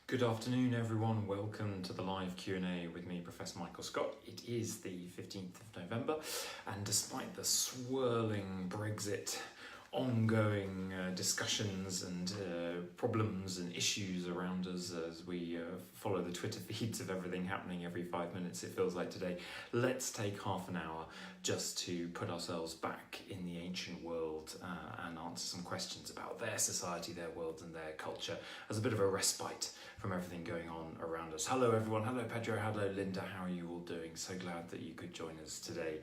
Good afternoon everyone, welcome to the live Q&A with me, Professor Michael Scott. It is the 15th of November and despite the swirling Brexit, ongoing discussions and problems and issues around us as we follow the Twitter feeds of everything happening every 5 minutes, it feels like today, let's take half an hour just to put ourselves back in the ancient world and answer some questions about their society, their world and their culture as a bit of a respite from everything going on around us. Hello everyone, hello Pedro, hello Linda, how are you all doing? So glad that you could join us today.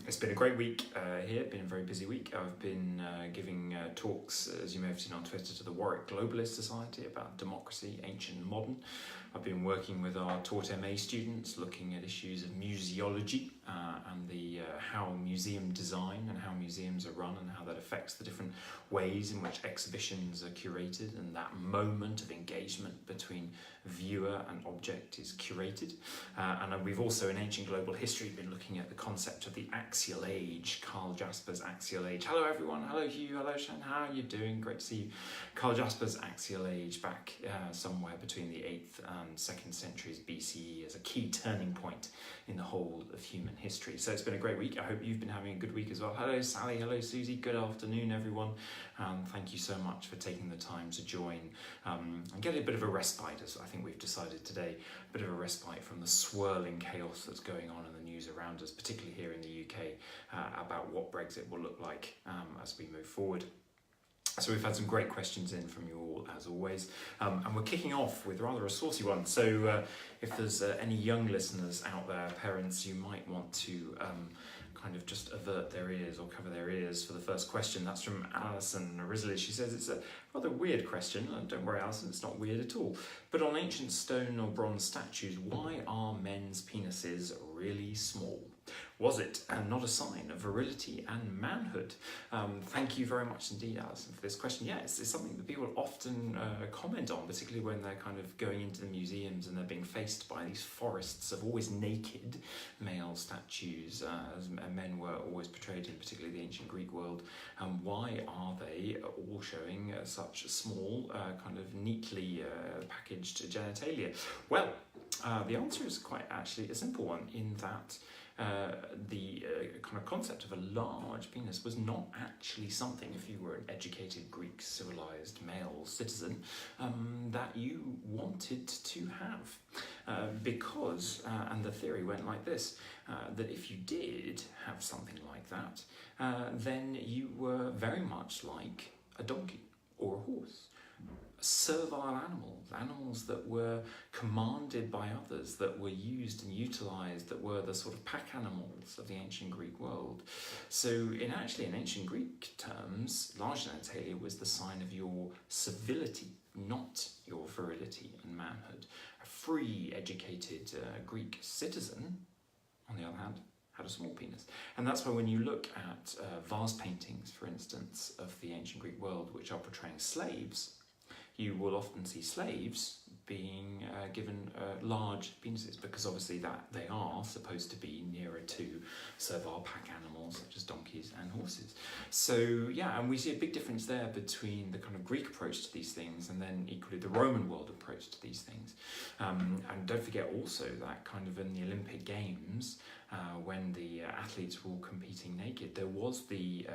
It's been a great week here, been a very busy week. I've been giving talks, as you may have seen on Twitter, to the Warwick Globalist Society about democracy, ancient and modern. I've been working with our Taught MA students looking at issues of museology and the how museum design and how museums are run and how that affects the different ways in which exhibitions are curated and that moment of engagement between viewer and object is curated. And we've also in ancient global history been looking at the concept of the axial age, Karl Jasper's axial age. Hello everyone, hello Hugh, hello Shan, how are you doing? Great to see you. Karl Jasper's axial age back somewhere between the 8th and 2nd centuries BCE as a key turning point in the whole of human history. So it's been a great week. I hope you've been having a good week as well. Hello Sally, hello Susie, good afternoon everyone. Thank you so much for taking the time to join and get a bit of a respite, as I think we've decided today, a bit of a respite from the swirling chaos that's going on in the news around us, particularly here in the UK, about what Brexit will look like as we move forward. So we've had some great questions in from you all, as always, and we're kicking off with rather a saucy one. So if there's any young listeners out there, parents, you might want to kind of just avert their ears or cover their ears for the first question. That's from Alison Risley. She says it's a rather weird question. Don't worry, Alison, it's not weird at all. But on ancient stone or bronze statues, why are men's penises really small? Was it not a sign of virility and manhood? Thank you very much indeed, Alison, for this question. Yeah, it's something that people often comment on, particularly when they're kind of going into the museums and they're being faced by these forests of always naked male statues, as men were always portrayed in particularly the ancient Greek world. Why are they all showing such small, kind of neatly packaged genitalia? Well, the answer is quite actually a simple one, in that the kind of concept of a large penis was not actually something, if you were an educated Greek civilized male citizen, that you wanted to have. Because, and the theory went like this, that if you did have something like that, then you were very much like a donkey or a horse. Servile animals that were commanded by others, that were used and utilized, that were the sort of pack animals of the ancient Greek world. So in ancient Greek terms, large genitalia was the sign of your civility, not your virility and manhood. A free, educated Greek citizen, on the other hand, had a small penis. And that's why when you look at vase paintings, for instance, of the ancient Greek world, which are portraying slaves, you will often see slaves being given large penises, because obviously that they are supposed to be nearer to servile pack animals such as donkeys and horses. So yeah, and we see a big difference there between the kind of Greek approach to these things and then equally the Roman world approach to these things. And don't forget also that kind of in the Olympic Games, when the athletes were all competing naked, there was the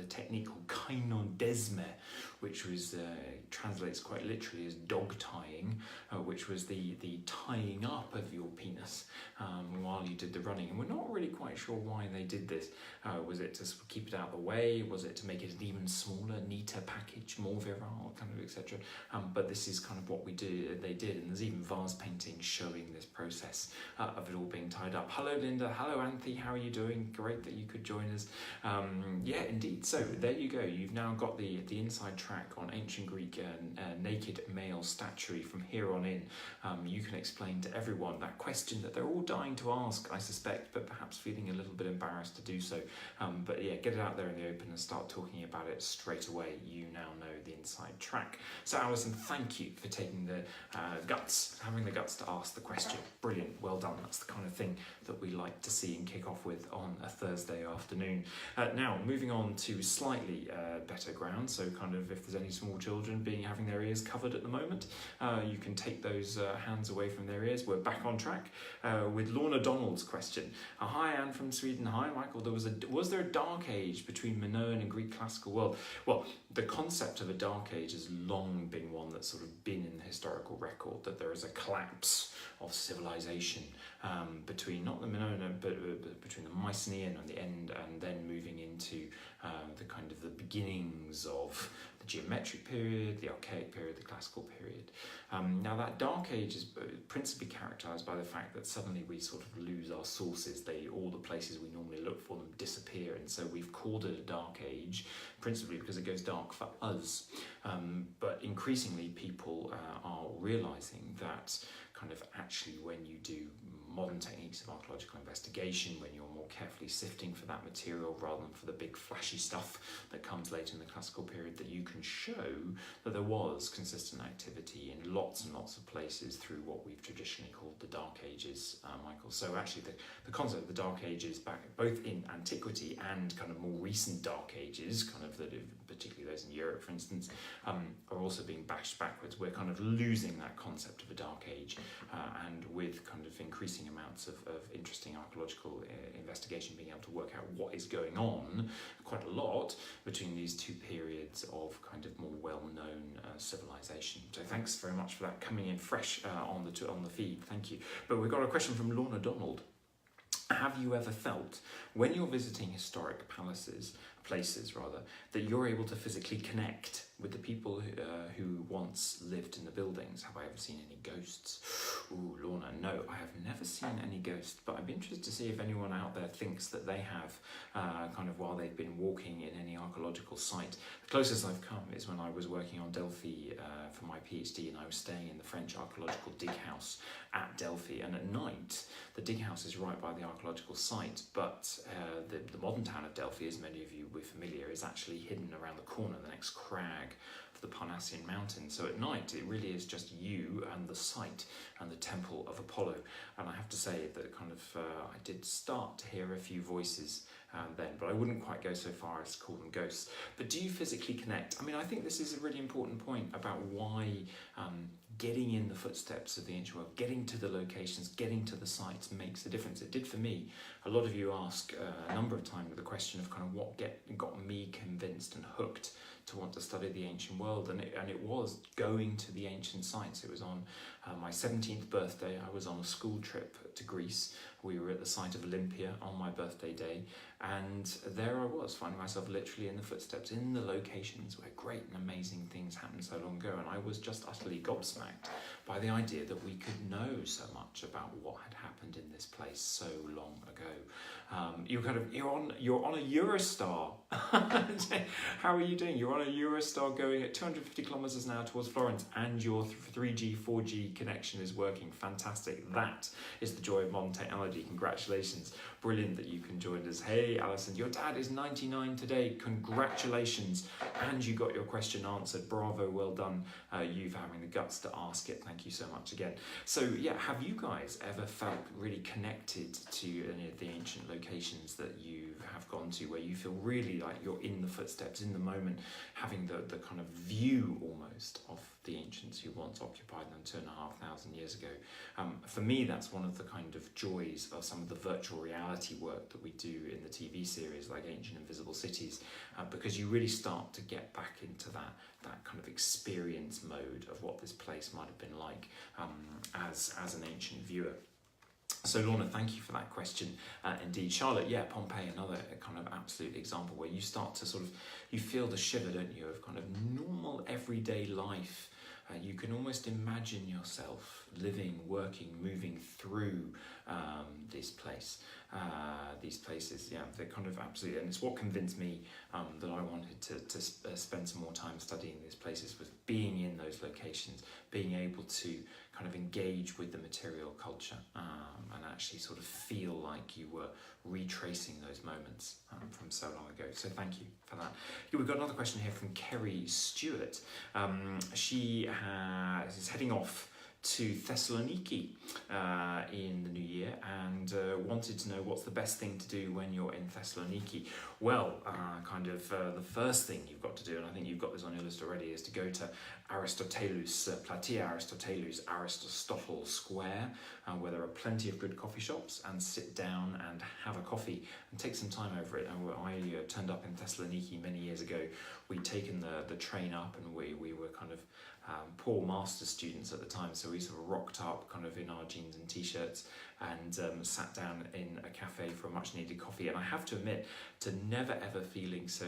technique called kynodesme, which was translates quite literally as dog tying, which was the tying up of your penis while you did the running. And we're not really quite sure why they did this. Was it to keep it out of the way? Was it to make it an even smaller, neater package, more virile, kind of, etc.? But this is kind of what they did, and there's even vase paintings showing this process of it all being tied up. Hello Linda, hello Anthony, how are you doing? Great that you could join us. Yeah, indeed. So there you go. You've now got the inside track on ancient Greek naked male statuary. From here on in, you can explain to everyone that question that they're all dying to ask, I suspect, but perhaps feeling a little bit embarrassed to do so. But yeah, get it out there in the open and start talking about it straight away. You now know the inside track. So Alison, thank you for taking the having the guts to ask the question. Brilliant, well done. That's the kind of thing that we like to see and kick off with on a Thursday afternoon. Now, moving on to slightly better ground, so kind of if there's any small children having their ears covered at the moment, you can take those hands away from their ears. We're back on track with Lorna Donald's question. Hi, Anne from Sweden. Hi, Michael. Was there a dark age between Minoan and Greek classical world? Well, the concept of a dark age has long been one that's sort of been in the historical record, that there is a collapse of civilization between, not the Minoan, but between the Mycenaean and the end, and then moving into the kind of the beginnings of the geometric period, the archaic period, the classical period. Now that dark age is principally characterized by the fact that suddenly we sort of lose our sources. All the places we normally look for them disappear, and so we've called it a dark age principally because it goes dark for us. But increasingly people are realizing that kind of actually when you do modern techniques of archaeological investigation, when you're more carefully sifting for that material rather than for the big flashy stuff that comes later in the classical period, that you can show that there was consistent activity in lots and lots of places through what we've traditionally called the Dark Ages, Michael. So actually the concept of the Dark Ages, back both in antiquity and kind of more recent Dark Ages, kind of particularly those in Europe, for instance, are also being bashed backwards. We're kind of losing that concept of a Dark Age, and with kind of increasing amounts of interesting archaeological investigation, being able to work out what is going on quite a lot between these two periods of kind of more well-known civilization. So thanks very much for that, coming in fresh on the feed. Thank you. But we've got a question from Lorna Donald. Have you ever felt, when you're visiting historic places, that you're able to physically connect with the people who once lived in the buildings? Have I ever seen any ghosts? Ooh, Lorna, no, I have never seen any ghosts, but I'd be interested to see if anyone out there thinks that they have, kind of while they've been walking in any archaeological site. The closest I've come is when I was working on Delphi for my PhD, and I was staying in the French archaeological dig house at Delphi, and at night the dig house is right by the archaeological site, but the modern town of Delphi, as many of you will be familiar, is actually hidden around the corner, the next crag of the Parnassian mountains. So at night it really is just you and the site and the temple of Apollo. And I have to say that kind of I did start to hear a few voices then, but I wouldn't quite go so far as to call them ghosts. But do you physically connect? I mean, I think this is a really important point about why getting in the footsteps of the ancient world, getting to the locations, getting to the sites makes a difference. It did for me. A lot of you ask a number of times the question of kind of what got me convinced and hooked to want to study the ancient world, and it was going to the ancient sites. It was on my 17th birthday. I was on a school trip to Greece. We were at the site of Olympia on my birthday day, and there I was, finding myself literally in the footsteps, in the locations where great and amazing things happened so long ago, and I was just utterly gobsmacked by the idea that we could know so much about what had happened in this place so long ago. You're on a Eurostar. How are you doing? You're on a Eurostar going at 250 kilometers an hour towards Florence, and your 3G, 4G connection is working. Fantastic. That is the joy of modern technology. Congratulations. Brilliant that you can join us. Hey, Alison, your dad is 99 today. Congratulations. And you got your question answered. Bravo, well done. You for having the guts to ask it. Thank you so much again. So yeah, have you guys ever felt really connected to any of the ancient locations that you have gone to, where you feel really like you're in the footsteps, in the moment, having the kind of view almost of the ancients who once occupied them 2,500 years ago? For me, that's one of the kind of joys of some of the virtual reality work that we do in the TV series like Ancient Invisible Cities, because you really start to get back into that kind of experience mode of what this place might have been like as an ancient viewer. So Lorna, thank you for that question. Indeed, Charlotte, yeah, Pompeii, another kind of absolute example where you start to sort of, you feel the shiver, don't you, of kind of normal everyday life. You can almost imagine yourself living, working, moving through these places. Yeah, they're kind of absolutely, and it's what convinced me that I wanted to spend some more time studying these places, was being in those locations, being able to kind of engage with the material culture and actually sort of feel like you were retracing those moments from so long ago. So thank you for that. Yeah, we've got another question here from Kerry Stewart. She is heading off to Thessaloniki in the new year and wanted to know what's the best thing to do when you're in Thessaloniki. Well, the first thing you've got to do, and I think you've got this on your list already, is to go to Aristotle Square, where there are plenty of good coffee shops, and sit down and have a coffee and take some time over it. And I turned up in Thessaloniki many years ago. We'd taken the train up, and we were kind of poor master's students at the time, so we sort of rocked up kind of in our jeans and t-shirts and sat down in a cafe for a much needed coffee. And I have to admit to never ever feeling so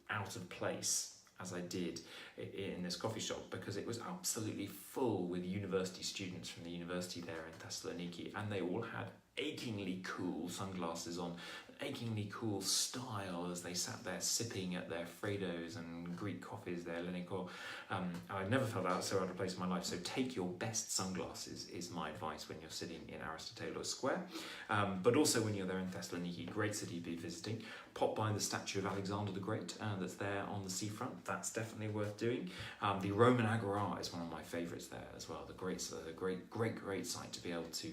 out of place as I did in this coffee shop, because it was absolutely full with university students from the university there in Thessaloniki, and they all had achingly cool sunglasses on, achingly cool style as they sat there sipping at their Fredos and Greek coffees, their Leninko. I've never felt so out of place in my life, so take your best sunglasses is my advice when you're sitting in Aristotle Square. But also when you're there in Thessaloniki, great city to be visiting. Pop by the statue of Alexander the Great that's there on the seafront. That's definitely worth doing. The Roman Agora is one of my favourites there as well. The great site to be able to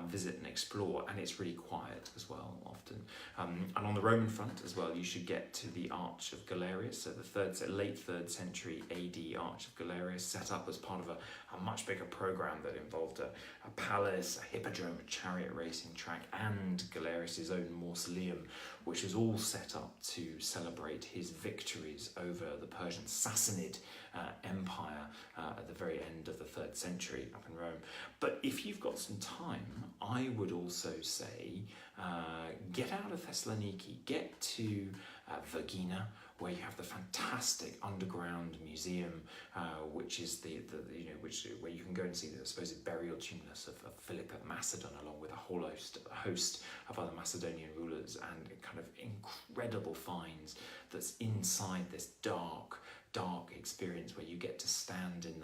visit and explore, and it's really quiet as well often. And on the Roman front as well, you should get to the Arch of Galerius, so the late 3rd century AD Arch of Galerius, set up as part of a much bigger program that involved a palace, a hippodrome, a chariot racing track, and Galerius's own mausoleum, which was all set up to celebrate his victories over the Persian Sassanid Empire at the very end of the 3rd century up in Rome. But if you've got some time, I would also say get out of Thessaloniki, get to Vergina, where you have the fantastic underground museum, which is where you can go and see the supposed burial tumulus of Philip of Macedon, along with a whole host of other Macedonian rulers, and kind of incredible finds that's inside this dark experience where you get to stand in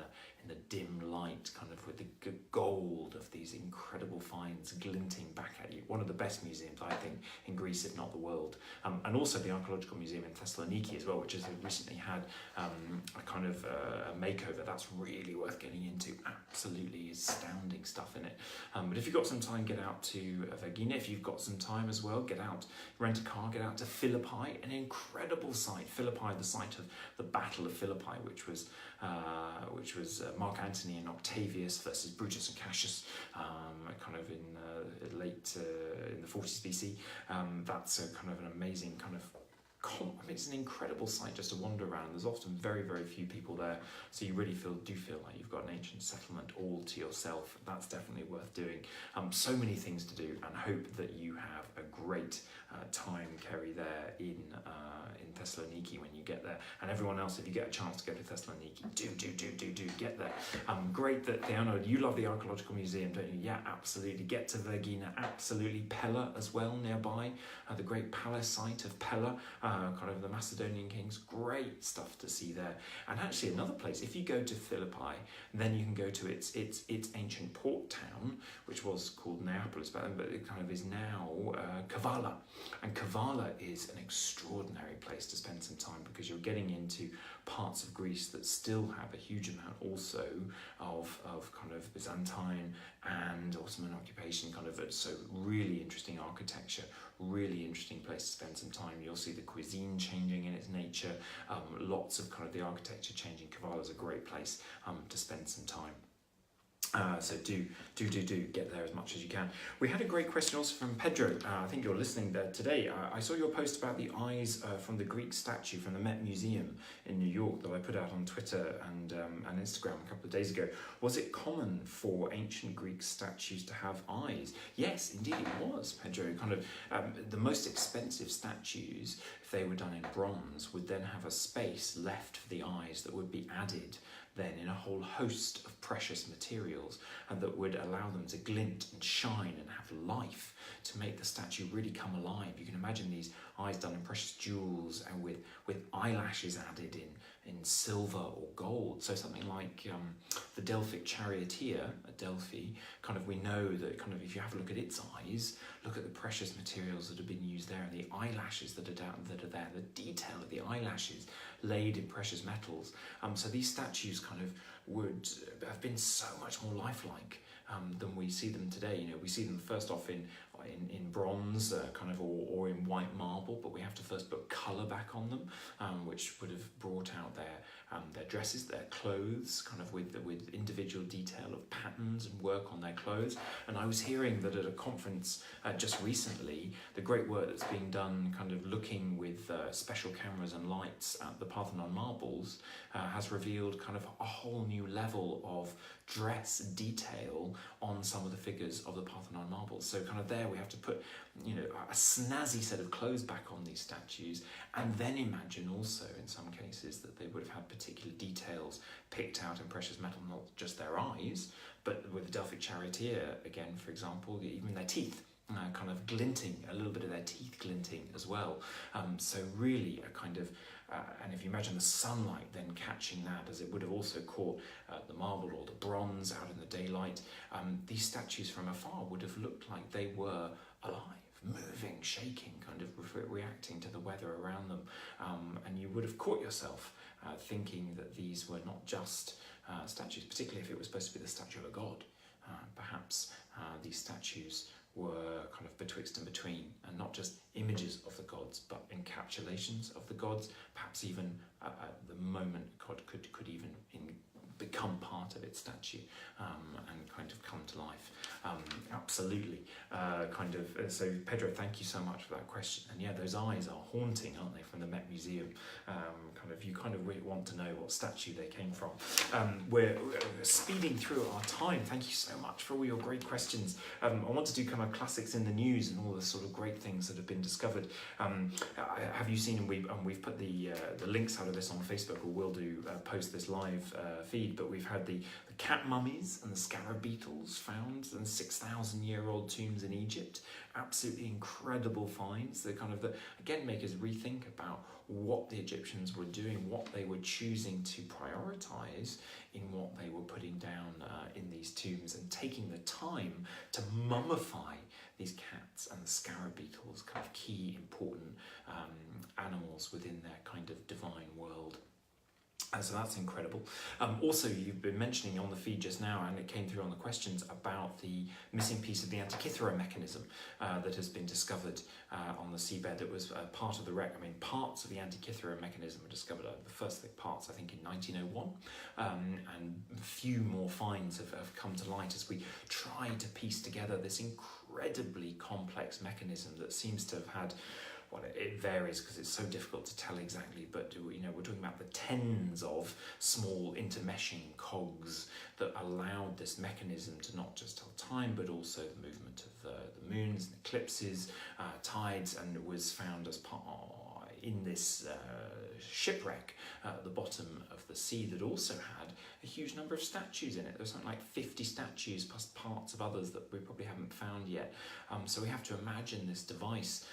the dim light, kind of with the gold of these incredible finds glinting back at you. One of the best museums, I think, in Greece, if not the world. And also the Archaeological Museum in Thessaloniki as well, which has recently had a kind of a makeover. That's really worth getting into. Absolutely astounding stuff in it. But if you've got some time, get out to Vergina. If you've got some time as well, get out, rent a car, get out to Philippi, an incredible site. Philippi, the site of the Battle of Philippi, which was Mark Antony and Octavius versus Brutus and Cassius, kind of in the 40s BC. That's a kind of an amazing kind of it's an incredible site just to wander around. There's often very, very few people there, so you really do feel like you've got an ancient settlement all to yourself. That's definitely worth doing. So many things to do, and hope that you have a great time, Kerry, there in Thessaloniki when you get there. And everyone else, if you get a chance to go to Thessaloniki, do get there. Great that Theano, you love the Archaeological Museum, don't you? Yeah, absolutely. Get to Vergina, absolutely. Pella as well, nearby, the great palace site of Pella, kind of the Macedonian kings. Great stuff to see there. And actually another place, if you go to Philippi, then you can go to its ancient port town, which was called Neapolis back then, but it kind of is now Kavala. And Kavala is an extraordinary place to spend some time, because you're getting into parts of Greece that still have a huge amount also of kind of Byzantine and Ottoman occupation, kind of, so really interesting architecture, really interesting place to spend some time. You'll see the cuisine changing in its nature, lots of kind of the architecture changing. Kavala is a great place to spend some time. So do get there as much as you can. We had a great question also from Pedro. I think you're listening there today. I saw your post about the eyes from the Greek statue from the Met Museum in New York that I put out on Twitter and Instagram a couple of days ago. Was it common for ancient Greek statues to have eyes? Yes, indeed it was, Pedro. Kind of the most expensive statues, if they were done in bronze, would then have a space left for the eyes that would be added then in a whole host of precious materials, and that would allow them to glint and shine and have life, to make the statue really come alive. You can imagine these eyes done in precious jewels and with eyelashes added in silver or gold. So something like the Delphic charioteer at Delphi, kind of, we know that kind of if you have a look at its eyes, look at the precious materials that have been used there, and the eyelashes that are there, the detail of the eyelashes laid in precious metals. So these statues kind of would have been so much more lifelike than we see them today. We see them first off in bronze, or in white marble, but we have to first put colour back on them, which would have brought out their dresses, their clothes, with individual detail of patterns and work on their clothes. And I was hearing that at a conference just recently, the great work that's being done, looking with special cameras and lights at the Parthenon marbles, has revealed a whole new level of dress detail on some of the figures of the Parthenon marbles. So there we have to put a snazzy set of clothes back on these statues, and then imagine also in some cases that they would have had particular details picked out in precious metal, not just their eyes, but with the Delphic charioteer again, for example, even their teeth glinting, a little bit of their teeth glinting as well. So really and if you imagine the sunlight then catching that, as it would have also caught the marble or the bronze out in the daylight, these statues from afar would have looked like they were alive, moving, shaking, reacting to the weather around them. And you would have caught yourself thinking that these were not just statues, particularly if it was supposed to be the statue of a god. Perhaps these statues were betwixt and between, and not just images of the gods, but encapsulations of the gods. Perhaps even at the moment God could even become part of its statue, and come to life. Absolutely. So Pedro, thank you so much for that question. And yeah, those eyes are haunting, aren't they, from the Met Museum? You really want to know what statue they came from. We're speeding through our time. Thank you so much for all your great questions. I want to do classics in the news and all the sort of great things that have been discovered. Have you seen, and we've put the links out of this on Facebook, or we'll do post this live feed, but we've had the cat mummies and the scarab beetles found in 6,000-year-old tombs in Egypt. Absolutely incredible finds. They again make us rethink about what the Egyptians were doing, what they were choosing to prioritize in what they were putting down in these tombs, and taking the time to mummify these cats and the scarab beetles, key important animals within their divine world. And so that's incredible. Also, you've been mentioning on the feed just now, and it came through on the questions, about the missing piece of the Antikythera mechanism that has been discovered on the seabed. That was part of the wreck. Parts of the Antikythera mechanism were discovered, the first parts, I think, in 1901. And a few more finds have come to light as we try to piece together this incredibly complex mechanism that seems to have had, well, it varies because it's so difficult to tell exactly, but we're talking about the tens of small intermeshing cogs that allowed this mechanism to not just tell time, but also the movement of the moons and eclipses, tides, and it was found as part in this shipwreck at the bottom of the sea that also had a huge number of statues in it. There was something like 50 statues plus parts of others that we probably haven't found yet. So we have to imagine this device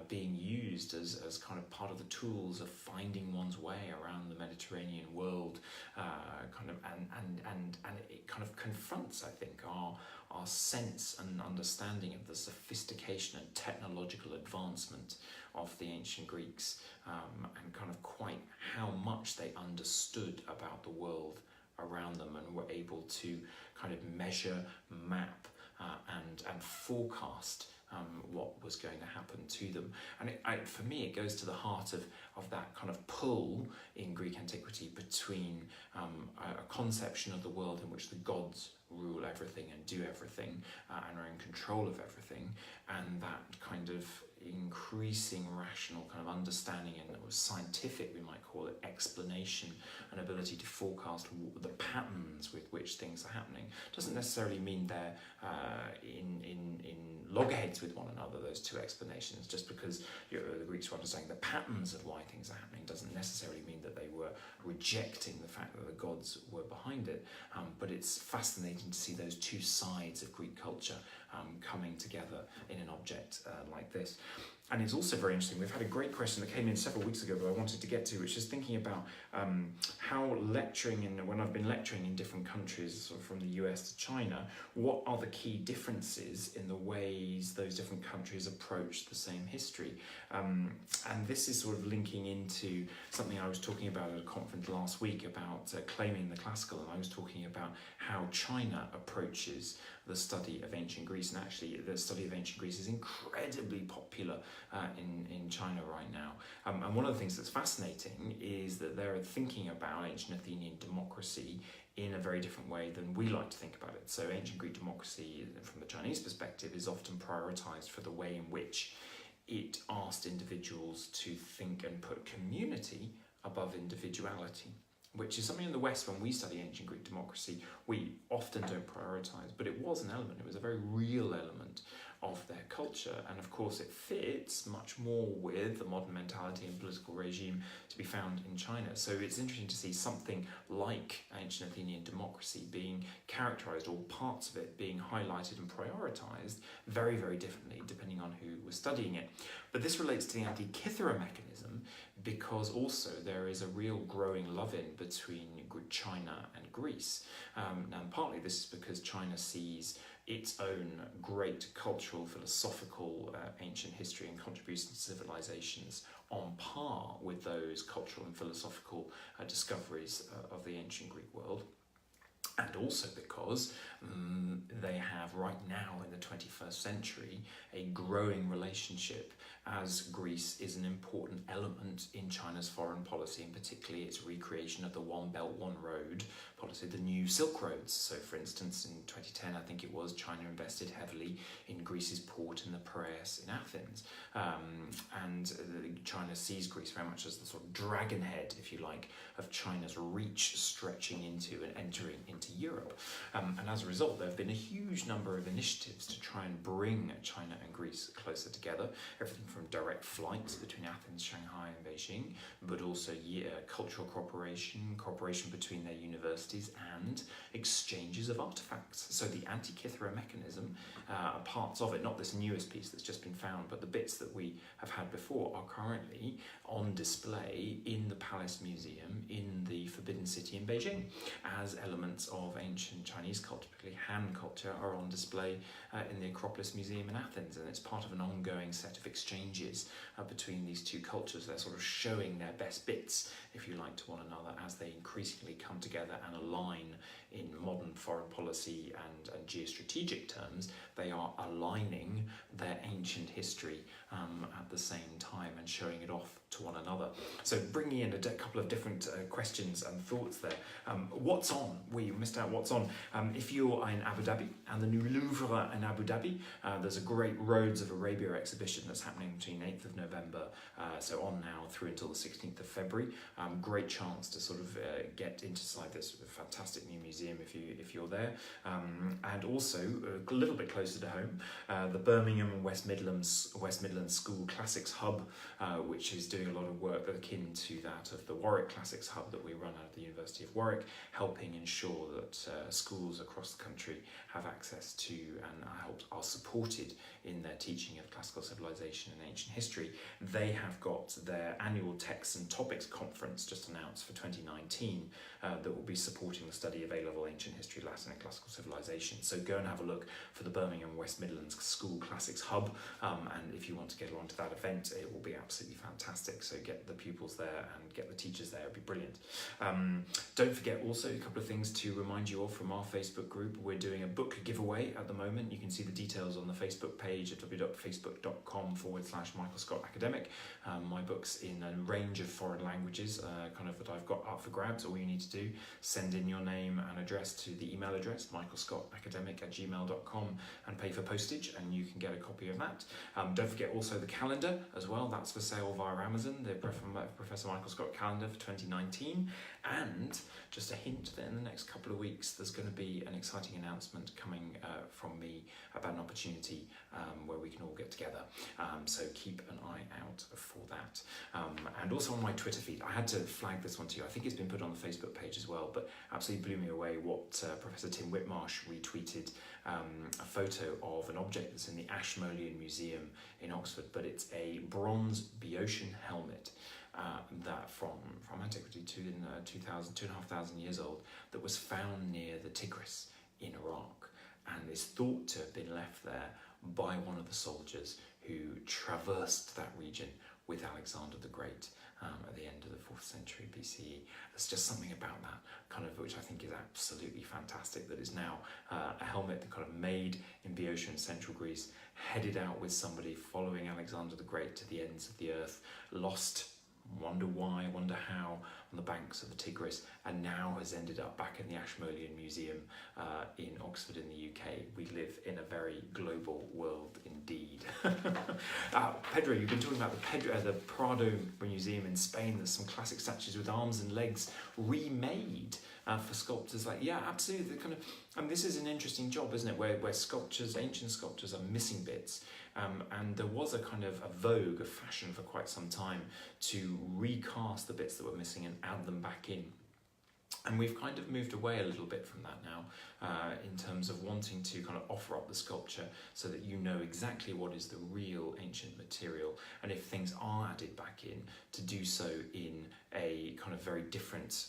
being used as part of the tools of finding one's way around the Mediterranean world, and it confronts, I think, our sense and understanding of the sophistication and technological advancement of the ancient Greeks, and quite how much they understood about the world around them and were able to measure, map, and forecast what was going to happen to them. And for me, it goes to the heart of that pull in Greek antiquity between a conception of the world in which the gods rule everything and do everything and are in control of everything, and that increasing rational understanding, and it was scientific, we might call it, explanation and ability to forecast the patterns with which things are happening. Doesn't necessarily mean they're in loggerheads with one another, those two explanations. Just because the Greeks were understanding the patterns of why things are happening doesn't necessarily mean that they were rejecting the fact that the gods were behind it. But it's fascinating to see those two sides of Greek culture coming together in an object like this. And it's also very interesting. We've had a great question that came in several weeks ago that I wanted to get to, which is thinking about how lecturing, when I've been lecturing in different countries, sort of from the US to China, what are the key differences in the ways those different countries approach the same history? And this is sort of linking into something I was talking about at a conference last week about claiming the classical, and I was talking about how China approaches the study of ancient Greece, and actually the study of ancient Greece is incredibly popular in China right now. And one of the things that's fascinating is that they're thinking about ancient Athenian democracy in a very different way than we like to think about it. So ancient Greek democracy, from the Chinese perspective, is often prioritized for the way in which it asked individuals to think and put community above individuality, which is something in the West, when we study ancient Greek democracy, we often don't prioritise, but it was an element, it was a very real element of their culture, and of course it fits much more with the modern mentality and political regime to be found in China. So it's interesting to see something like ancient Athenian democracy being characterised, or parts of it being highlighted and prioritised very, very differently depending on who was studying it. But this relates to the Antikythera mechanism, because also there is a real growing love-in between China and Greece. Now, partly this is because China sees its own great cultural, philosophical, ancient history and contributions to civilizations on par with those cultural and philosophical discoveries of the ancient Greek world. And also because they have right now in the 21st century a growing relationship, as Greece is an important element in China's foreign policy, and particularly its recreation of the One Belt, One Road policy, the new Silk Roads. So for instance, in 2010, I think it was, China invested heavily in Greece's port in the Piraeus in Athens. And China sees Greece very much as the sort of dragonhead, if you like, of China's reach stretching into and entering into Europe. And as a result, there have been a huge number of initiatives to try and bring China and Greece closer together. Everything from direct flights between Athens, Shanghai and Beijing, but also cultural cooperation between their universities, and exchanges of artifacts. So the Antikythera mechanism, parts of it, not this newest piece that's just been found, but the bits that we have had before, are currently on display in the Palace Museum in the Forbidden City in Beijing, as elements of ancient Chinese culture, particularly Han culture, are on display in the Acropolis Museum in Athens, and it's part of an ongoing set of exchanges between these two cultures. They're sort of showing their best bits, if you like, to one another as they increasingly come together and align in modern foreign policy and geostrategic terms. They are aligning their ancient history at the same time and showing it off to one another. So bringing in a couple of different questions and thoughts there. What's on? We missed out what's on. If you're in Abu Dhabi, and the new Louvre in Abu Dhabi, there's a great Roads of Arabia exhibition that's happening between 8th of November, so on now through until the 16th of February. Great chance to sort of get inside this fantastic new museum if you're there. And also a little bit closer to home, the Birmingham and West Midlands School Classics Hub, which is doing a lot of work akin to that of the Warwick Classics Hub that we run out of the University of Warwick, helping ensure that schools across the country have access to and are supported in their teaching of classical civilization and ancient history. They have got their annual Texts and Topics Conference just announced for 2019 that will be supporting the study of A-level ancient history, Latin and classical civilization. So go and have a look for the Birmingham West Midlands School Classics Hub, and if you want to get along to that event, it will be absolutely fantastic. So get the pupils there and get the teachers there, it'll be brilliant. Don't forget also a couple of things to remind you of from our Facebook group. We're doing a book giveaway at the moment. You can see the details on the Facebook page at www.facebook.com/Michael Scott Academic. My book's in a range of foreign languages that I've got up for grabs. All you need to do, send in your name and address to the email address michaelscottacademic@gmail.com and pay for postage, and you can get a copy of that. Don't forget also the calendar as well. That's for sale via Amazon, the Professor Michael Scott calendar for 2019. And just a hint that in the next couple of weeks there's going to be an exciting announcement coming from me about an opportunity where we can all get together. So keep an eye out for that. And also on my Twitter feed, I had to flag this one to you. I think it's been put on the Facebook page as well, but absolutely blew me away what Professor Tim Whitmarsh retweeted a photo of an object that's in the Ashmolean Museum in Oxford, but it's a bronze Boeotian helmet that from antiquity to 2,500 years old, that was found near the Tigris in Iraq, and is thought to have been left there by one of the soldiers who traversed that region with Alexander the Great at the end of the 4th century BCE. There's just something about that kind of, which I think is absolutely fantastic, that is now a helmet that kind of made in Boeotia in central Greece, headed out with somebody following Alexander the Great to the ends of the earth, lost, wonder why, wonder how, on the banks of the Tigris, and now has ended up back in the Ashmolean Museum in Oxford in the UK. We live in a very global world indeed. Pedro, you've been talking about the Prado Museum in Spain. There's some classic statues with arms and legs remade for sculptors. Like, yeah, absolutely. And this is an interesting job, isn't it? Where sculptures, ancient sculptures, are missing bits. And there was a kind of a vogue, a fashion for quite some time to recast the bits that were missing and add them back in. And we've kind of moved away a little bit from that now, in terms of wanting to kind of offer up the sculpture so that you know exactly what is the real ancient material, and if things are added back in, to do so in a kind of very different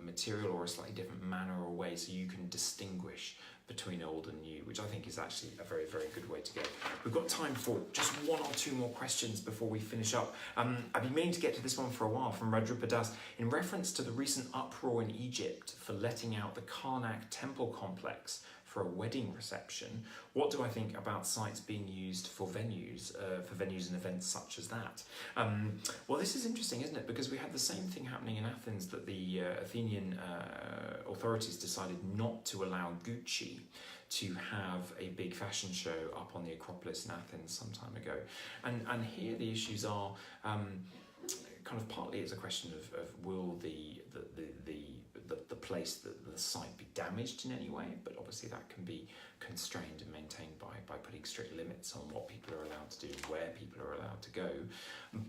material or a slightly different manner or way, so you can distinguish between old and new, which I think is actually a very, very good way to go. We've got time for just one or two more questions before we finish up. I've been meaning to get to this one for a while, from Radrupadas. In reference to the recent uproar in Egypt for letting out the Karnak temple complex for a wedding reception, what do I think about sites being used for venues and events such as that? Well, this is interesting, isn't it? Because we had the same thing happening in Athens, that the Athenian authorities decided not to allow Gucci to have a big fashion show up on the Acropolis in Athens some time ago. And here the issues are kind of partly it's a question of will the place, the site, be damaged in any way, but obviously that can be constrained and maintained by putting strict limits on what people are allowed to do, where people are allowed to go.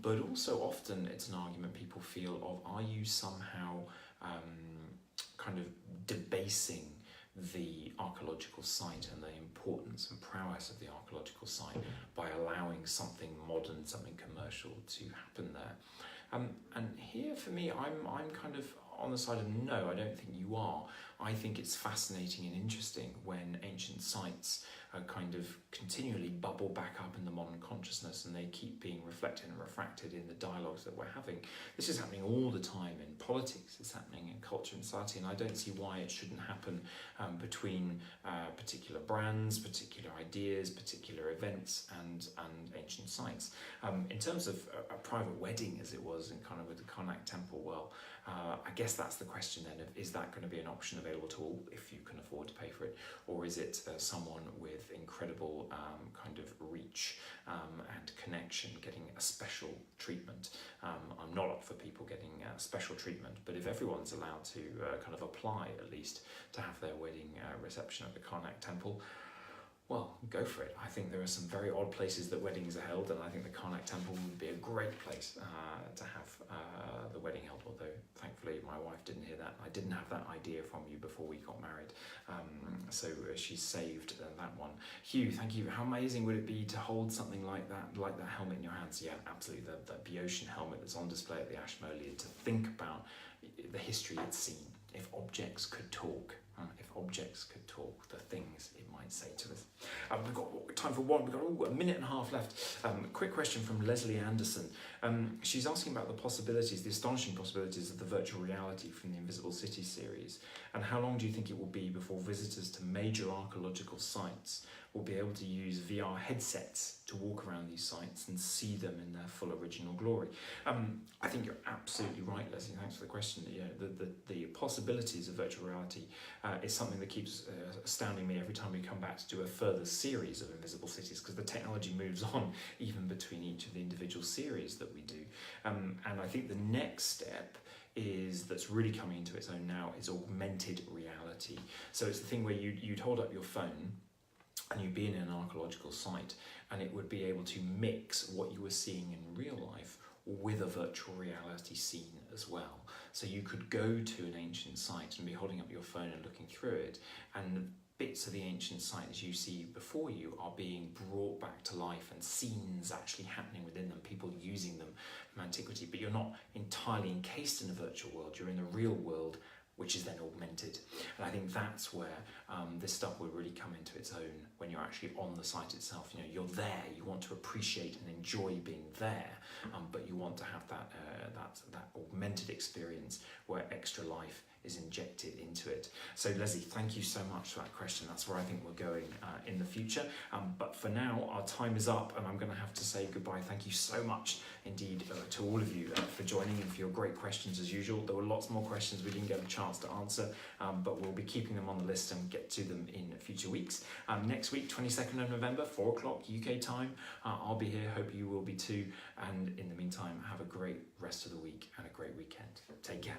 But also often it's an argument people feel of, are you somehow kind of debasing the archaeological site and the importance and prowess of the archaeological site by allowing something modern, something commercial to happen there? And here for me, I'm kind of on the side of no, I don't think you are. I think it's fascinating and interesting when ancient sites kind of continually bubble back up in the modern consciousness, and they keep being reflected and refracted in the dialogues that we're having. This is happening all the time in politics, it's happening in culture and society, and I don't see why it shouldn't happen between particular brands, particular ideas, particular events and ancient sites. In terms of a private wedding, as it was in kind of with the Karnak temple, well, I guess that's the question then, of is that going to be an option available to all if you can afford to pay for it, or is it someone with incredible kind of reach and connection getting a special treatment? I'm not up for people getting special treatment, but if everyone's allowed to kind of apply at least to have their wedding reception at the Karnak temple, well, go for it. I think there are some very odd places that weddings are held, and I think the Karnak temple would be a great place to have the wedding held, although thankfully my wife didn't hear that. I didn't have that idea from you before we got married, so she saved that one. Hugh, thank you. How amazing would it be to hold something like that helmet in your hands? Yeah, absolutely, the Boeotian helmet that's on display at the Ashmolean, to think about the history it's seen. If objects could talk, the things it might say to us. We've got time for one. We've got a minute and a half left. Quick question from Leslie Anderson. She's asking about the possibilities, the astonishing possibilities of the virtual reality from the Invisible City series, and how long do you think it will be before visitors to major archaeological sites will be able to use VR headsets to walk around these sites and see them in their full original glory? I think you're absolutely right, Leslie. Thanks for the question. You know, the possibilities of virtual reality is something that keeps astounding me every time we come back to do a further series of Invisible Cities, because the technology moves on even between each of the individual series that we do. And I think the next step that's really coming into its own now is augmented reality. So it's the thing where you'd hold up your phone and you'd be in an archaeological site, and it would be able to mix what you were seeing in real life with a virtual reality scene as well. So you could go to an ancient site and be holding up your phone and looking through it, and bits of the ancient site as you see before you are being brought back to life, and scenes actually happening within them, people using them from antiquity. But you're not entirely encased in a virtual world, you're in the real world, which is then augmented. And I think that's where this stuff will really come into its own when you're actually on the site itself. You know, you're there, you want to appreciate and enjoy being there, but you want to have that augmented experience where extra life is injected into it. So Leslie, thank you so much for that question. That's where I think we're going in the future. But for now, our time is up and I'm going to have to say goodbye. Thank you so much indeed to all of you for joining and for your great questions as usual. There were lots more questions we didn't get a chance to answer, but we'll be keeping them on the list and get to them in future weeks. Next week, 22nd of November, 4 o'clock UK time, I'll be here. Hope you will be too. And in the meantime, have a great rest of the week and a great weekend. Take care.